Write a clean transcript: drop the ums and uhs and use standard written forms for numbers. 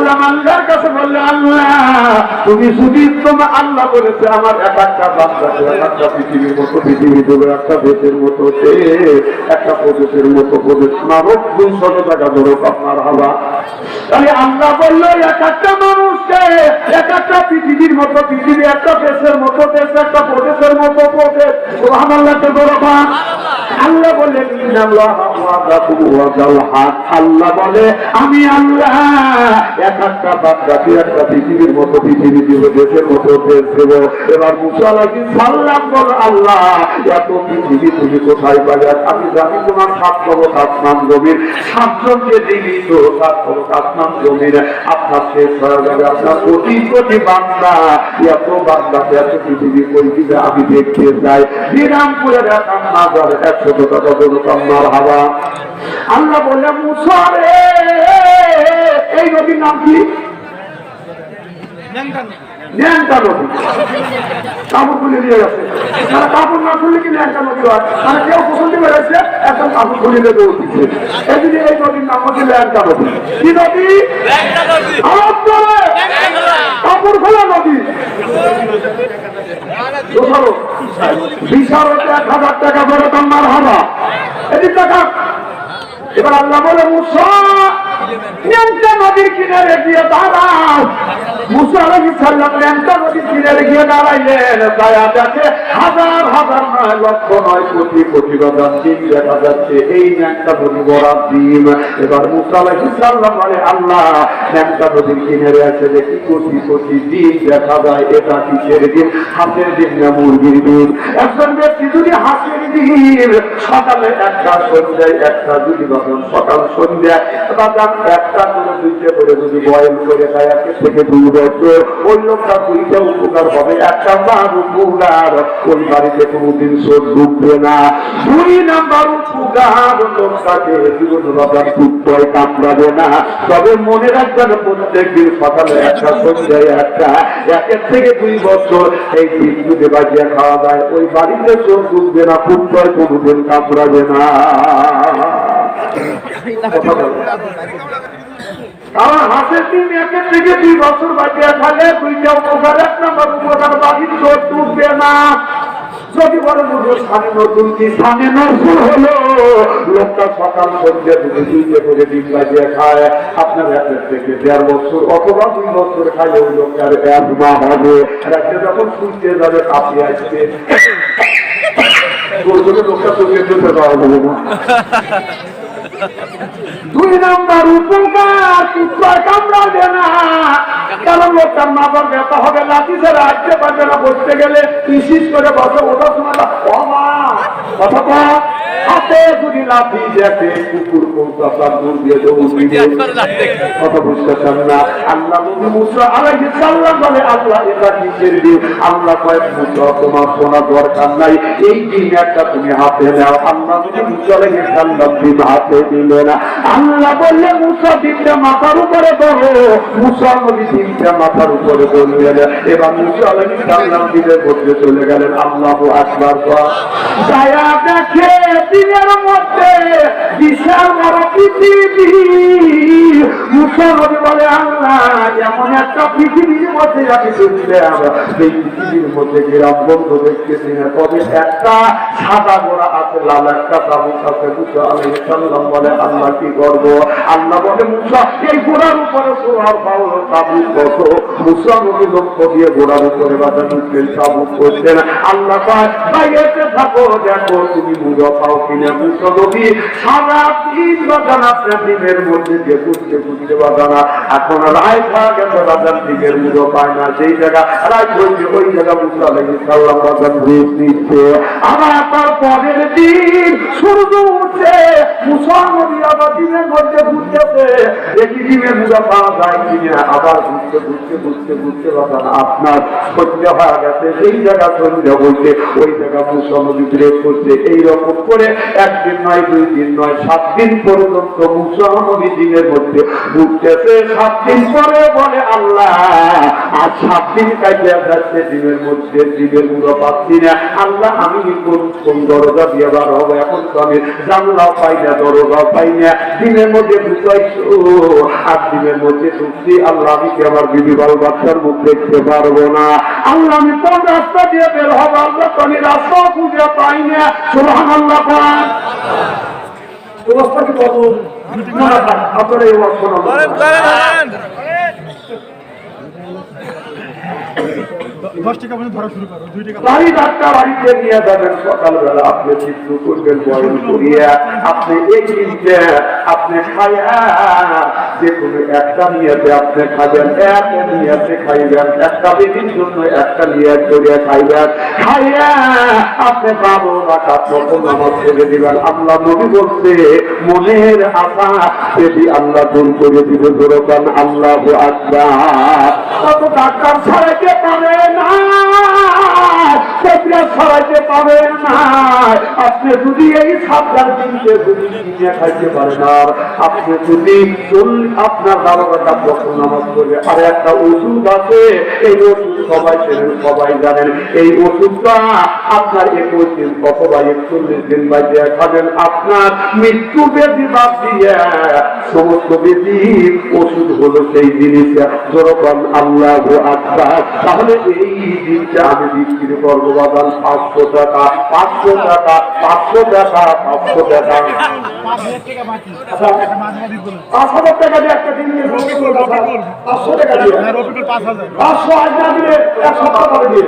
গোলাম আল্লাহর কাছে বললে, আল্লাহ তুমি যদি তোমার আল্লাহ বলেছে আমার এক একটা বাচ্চাকে একটা পৃথিবীর মতো পৃথিবী দেবে, একটা দেশের মতো দেশ, একটা প্রদেশের মতো প্রদেশ, আমার 200 টাকা ধরো আপনার হাওয়া। তাহলে আল্লাহ বললো এক একটা মানুষকে এক একটা পৃথিবীর মতো পৃথিবী, একটা দেশের মতো দেশ, একটা প্রদেশের মতো প্রদেশ। সুবহানাল্লাহকে বড় পান। আল্লাহ বলে আল্লাহ বলে আমি আল্লাহ এক একটা বাচ্চাকে একটা পৃথিবীর মতো পৃথিবী দিব, দেশের মতো দেশ দেব। এবার মুসা আলাইহিস সালাম বল, আল্লাহ এত পৃথিবী তুমি কোথায় পাবে? আমি জানি তোমার 7 পরত আসমান জমির, 7 জনকে দিবি তো 7 পরত আসমান জমির আপনার শেষ হয়ে যাবে। আপনার কোটি কোটি বান্দা, এত বান্দাকে এত পৃথিবী কই দিবে আমি দেখতে চাই। বিরামপুরের এখন হাজার 100 টাকা ধরো আমার হাওয়া। আল্লাহ বললেন মুসা রে, এই নদীর নাম কি? ন্যাংটা নদী। কাপড় খুলে দিয়ে গেছে, তারা কাপড় না খুললে কি ন্যাংটা নদী হয়? মানে কেউ পছন্দ করেছে একদম কাপড় খুলে দিয়ে উঠছে। এই যদি এই নদীর নাম হচ্ছে ন্যাংটা নদী। কি নদী? কাপড় খোলা নদী। বিশাল 1000 টাকা করে তোমার হাওয়া। এদিক টাকা। এবার আল্লাহ বলে মুসা ন্যাংটা নদীর কিনারে গিয়ে দাঁড়াও। মুসা আলাইহিস সালাম ন্যাংটা নদীর কিনারে গিয়ে দাঁড়াইলেন। দয়া দেখে হাজার হাজার নয় লক্ষ নয় কোটি কোটি বাদাম ডিম দেখা যাচ্ছে, এই ন্যাংটা নদী বরাদ ডিম। এবার মুসা আলাইহিস সালাম বলে আল্লাহ ন্যাংটা নদীর কিনারে আছে দেখি কোটি কোটি ডিম দেখা যায়, এটা কিসের ডিম? হাঁসের ডিম না মুরগির ডিম? একজন ব্যক্তি যদি হাঁসের ডিম সকালে একটা সন্ধ্যায় একটা, যদি বাদাম সকাল সন্ধ্যায় বাদাম একটা করে 2টে করে যদি বয়েল করে খায় 1 থেকে 2 বছর, ওই লোকটা 2টা উপকার হবে, একটা বার উপকার ওই বাড়িতে কোনোদিন শোধ ঢুকবে না। 2 নাম্বার উপকার লোকটাকে জীবন বাদাম কুত্তায় কামড়াবে না। তবে মনে রাখবেন প্রত্যেকদিন সকালে একটা সন্ধ্যায় একটা, 1 থেকে 2 বছর এই ডিম যদি বাজিয়ে খাওয়া যায় ওই বাড়িতে শোধ ঢুকবে না, কুত্তায় কোনোদিন কামড়াবে না। কারণ হাঁসের ডিম 1 থেকে 2 বছর বাজিয়ে খালে 2টা উপকার, 1 নম্বর উপকার বাড়ির শোধ ঢুকবে না। যদি বলে স্থানে নতুন কি স্থানে নতুন হলো, লোকটা সকাল সন্ধ্যা যদি 2টে করে ডিম বাজিয়ে খায়, আপনার 1 থেকে 1.5 বছর অথবা 2 বছর খাইলে ওই লোকটার অ্যাজমা হবে। রাতে যখন শুনতে যাবে কাশি আসবে, লোকটা চোখে চোখে দেওয়া হবে না। 2 নাম্বার উপকার কুত্তায় কামড়াবে না, কারণ লোকটার মাথার ব্যথা হবে, লাঠি ছেড়ে আসতে পারবে না, বসতে গেলে বিশেষ করে বসে ওঠার সময় অথবা হাতে যদি লাঠি দেখে কুকুর কৌশল দূর দিয়ে কথা বুঝতে চান না। আল্লাহ মুসা আলাইহিস সালাম বলে আল্লাহ এটা কিসের ডিম? আল্লাহ কয় মুসা তোমার শোনা দরকার নাই, এই ডিম একটা তুমি হাতে নাও। আল্লাহ মুসা আলাইহিস সালাম ডিম হাতে দিলে না। আল্লাহ বললে মুসা ডিমটা মাথার উপরে ধরো। মুসা নবী ডিমটা মাথার উপরে ধরলেন। এবার মুসা আলাইহিস সালাম ডিমের মধ্যে চলে গেলেন। আল্লাহু আকবার। দয়া দেখে দিনের মধ্যে বিশাল বড় পৃথিবী। মুসা নবী বলে আল্লাহ এমন একটা পৃথিবীর মধ্যে আমি ঢুকলাম, সেই পৃথিবীর মধ্যে গ্রাম বন্ধ দেখতেছি না, তবে একটা সাদা গোড়া আছে, লাল একটা তাবুক আছে। মুসা আলাইহিস সালাম বলে আল্লাহ কি করব? আল্লাহ বলে মুসা এই গোড়ার উপরে সোহার পাওয়ার তাবুক কত? মুসা নবী লক্ষ্য দিয়ে গোড়ার উপরে বাধা ঢুকলেন, তাবুক করছেন। আল্লাহ কয় বাইরে থাকো, দেখো তুমি মুজা পাও কিনা। মুসা নবী সারা দিন বাগান আপনার ডিমের মধ্যে দিয়ে ঘুরতে ঘুরতে বাগানা, এখন রায় খাওয়া গেছে বাগান ডিমের মুজো পায় না, সেই জায়গা রায় হয়েছে ওই জায়গা মুসা আলাইহিস সালাম বাগান রেস্ট নিচ্ছে। আবার তার পরের দিন সূর্য উঠছে, মুসা নবী আবার ডিমের মধ্যে ঘুরতেছে, দেখি ডিমের মুজা পাওয়া যায় কিনা। আবার ঘুরতে ঘুরতে ঘুরতে ঘুরতে বাগান আপনার সন্ধ্যা হয়ে গেছে, সেই জায়গা সন্ধ্যা বলছে, ওই জায়গা মুসা নবী ব্রেক করছে। এইরকম করে 1 দিন নয় 2 দিন নয় 7 দিন পর্যন্ত মুসা নবী দিনের মধ্যে ঘুরতেছে। 7 দিন পরে বলে আল্লাহ আর 7 দিন কাটিয়ে যাচ্ছে, দিনের মধ্যে দিনের গুঁড়ো পাচ্ছি না। আল্লাহ আমি কোন দরজা দিয়ে বার হবো? এখন তো আমি জানলাও পাই না, দরজাও পাই না। দিনের মধ্যে ঢুকাইছো, 8 দিনের মধ্যে ঢুকছি। আল্লাহ আমি কি আমার বিবি বাল বাচ্চার মুখ দেখতে পারবো না? আল্লাহ আমি কোন রাস্তা দিয়ে বের হবো? আল্লাহ তো আমি রাস্তাও খুঁজে পাই না। সুবহানাল্লাহ। অবস্থা কি বলবো আপনারা? এই অবস্থা বাড়ি ডাক্তার বাড়িতে নিয়ে যাবেন সকালবেলা, আপনি চিত্র করবেন বয়ন করিয়া, আপনি এই চিনতে আপনি খাইয়া যে কোনো একটা নিয়েতে আপনি খাবেন, এক নিয়েতে খাইবেন, একটা বেদির জন্য একটা নিয়ে করিয়া খাইবেন, খাইয়া আপনি 12 রাকাত নফল নামাজ ছেড়ে দিবেন। আল্লাহ নবী বলছে মনের আশা যদি আল্লাহ দূর করে দিবে, যেরকম আল্লাহু আকবার। তত ডাক্তার ছাড়াইতে পারে না, ছড়াইতে পারে না। আপনি যদি এই সাবধান দিনকে যদি নিয়ে খাইতে পারেন, আর আপনি যদি আপনার 12 রাকাত নফল নামাজ পড়ে, আর একটা ওষুধ আছে, এই ওষুধ সবাই চেনেন, সবাই জানেন। এই ওষুধটা আপনার 21 দিন অথবা 41 দিন বাজিয়ে খাবেন। আপনার মৃত্যু ব্যাধি বাদ দিয়ে সমস্ত ব্যাধির ওষুধ হলো সেই জিনিস, যেরকম আল্লাহু আকবার। তাহলে এই দিনটা আমি বিক্রি করবো বাদাম 500 টাকা, 500 টাকা, 500 টাকা, 500 টাকা, 5,000 টাকা দিয়ে একটা দিন 500 টাকা দিয়ে 500 আজ না দিলে 1 সপ্তাহ পরে দিয়ে